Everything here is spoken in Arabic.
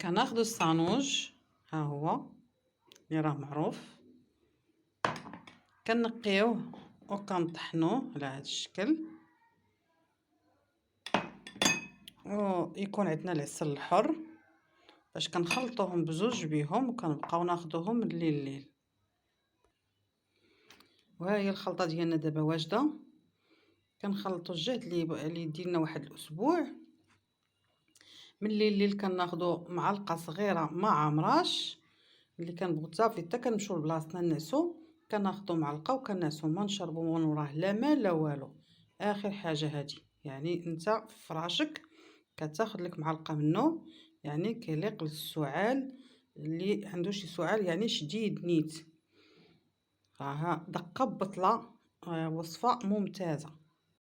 كناخدو الصانوج، ها هو اللي راه معروف، كنقيوه وكنطحنوه على هذا الشكل، ويكون عندنا العسل الحر باش كنخلطوهم بزوج بيهم وكنبقاو ناخذوهم الليل. وها هي الخلطه ديالنا دابا واجده. كنخلطوا الجهد اللي يدينا واحد الاسبوع. من الليل كناخذوا معلقه صغيره ما عامراش، اللي كنبغوا صافي حتى كنمشيو لبلاصتنا نعسو، كناخذوا معلقه وكنعسو، ما نشربوا من وراه لا ماء لا والو. اخر حاجه هذه، يعني انت في فراشك كتاخذ لك معلقه منه، يعني كيليق للسعال اللي عنده شي سعال يعني شديد نيت. راه دقه ببطله، وصفه ممتازه.